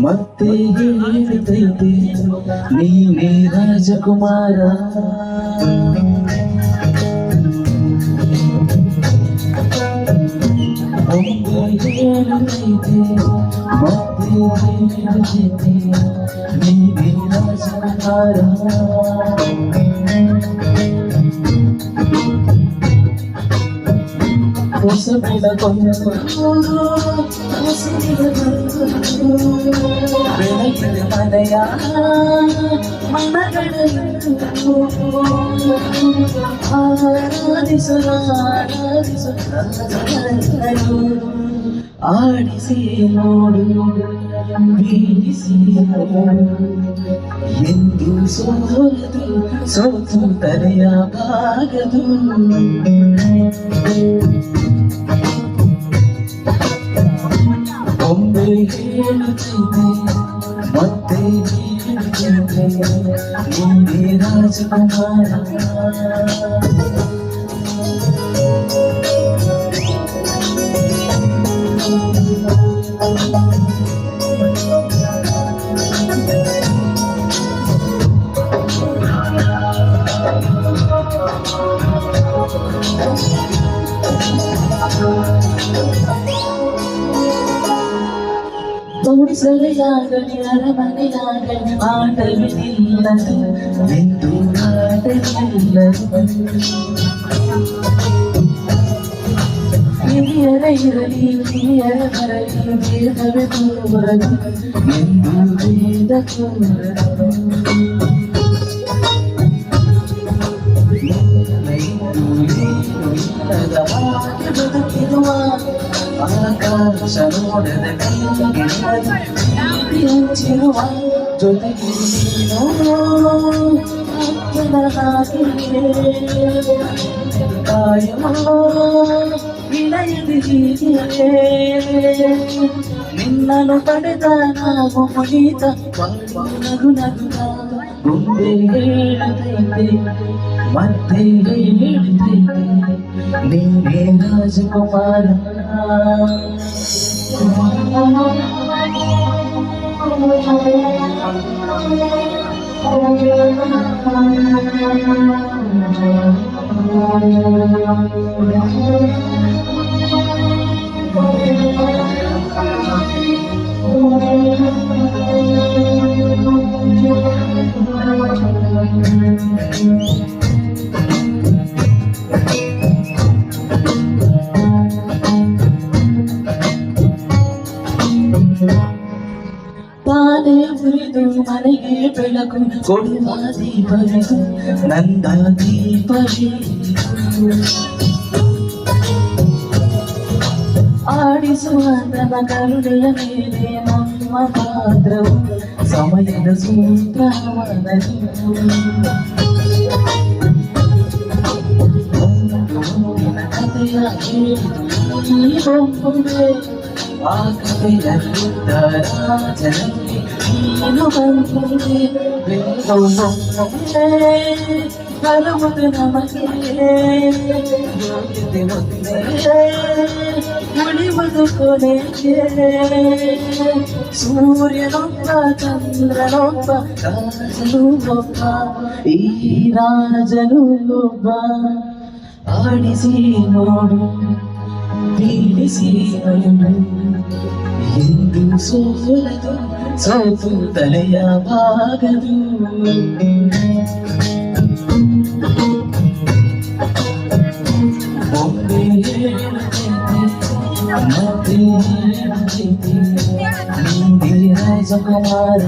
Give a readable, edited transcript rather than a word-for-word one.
ಮತ್ತೆ ಹೇಳಿದೈತೆ ನೀನೇ ರಾಜಕುಮಾರ. ಒಮ್ಮೆ ಹೇಳಿದೈತೆ ಮತ್ತೆ ಹೇಳಿದೈತೆ ನೀನೇ ರಾಜಕುಮಾರ. ಬೆಳಗಿನ ಮನೆಯ ಮನಗಳನ್ನು ಆಡಿಸಿ ನೋಡು ಬೀಳಿಸಿ ಎಂದು ಸೋತು ತಲೆಯಾಗದು. ಒಮ್ಮೆ ಹೇಳುತ್ತೈತೆ ಮತ್ತೆ ಹೇಳುತ್ತೈತೆ ನೀನೇ ರಾಜಕುಮಾರ. ತೋರಿಸಲೆಯಾಗಲಿ ಅರಮನೆಯಾಗಲಿ ಆಟವಿಲ್ಲದು ಎಂದು ಆಟವಿಲ್ಲದು. ಹಿರಿಯರ ಇರಲಿ ಹಿರಿಯರ ಬರಲಿ ಭೇದವೇ ತೋರದು ಎಂದು ಭೇದ ತೋರದು. ಬದುಕಿರುವ ಆಕಾಶ ನೋಡದ ಹಂಚಿರುವ ಜೊತೆಗೆ ಕಾಯಮೋ ವಿನಯದಿ ಹೀಗೆ ನಿನ್ನನ್ನು ಪಡೆದ ನಾವು ಮುಗಿತ ನಗು ನಗುತ್ತ ಮುಂದೆ ಹೇಳುತ್ತೈತೆ ಮತ್ತೆ ಹೇಳುತ್ತೈತೆ ನೀನೇ ರಾಜಕುಮಾರ. ತಾನೇ ಉರಿದು ಮನೆಗೆ ಬೆಳಕು ಕೊಡುವ ದೀಪವಿದು ನಂದ ದೀಪವಿದು. ಆಡಿಸುವ ನನ್ನ ಕರುಣೆಯ ಮೇಲೆ ನಮ್ಮ ಪಾತ್ರವು ಸಮಯದ ಸೂತ್ರವನದು. ಕಥೆಯ ಹೇಳಿದೆ ಆ ಕಥೆಯಲ್ಲಿದ್ದ ರಾಜನಲ್ಲಿ ನೀನು ಬಂದಿದೆ. ಬರುವುದು ನಮಗೆ ಯೋಗ್ಯತೆ ಒಂದೇ ಉಳಿಯುವುದು ಕೊನೆಗೆ. ಸೂರ್ಯನೊಬ್ಬ ಚಂದ್ರನೊಬ್ಬ ರಾಜನು ಒಬ್ಬ ಈ ರಾಜನು ಒಬ್ಬ. ಆಡಿಸಿ ನೋಡು ಬೀಳಿಸಿ ನೋಡು ಎಂದು ಸೋಲದು ಸೋತು ತಲೆಯ ಭಾಗದು. ಒಮ್ಮೆ ಹೇಳುತ್ತೈತೆ ಮತ್ತೆ ಹೇಳುತ್ತೈತೆ ನೀನೇ ರಾಜಕುಮಾರ.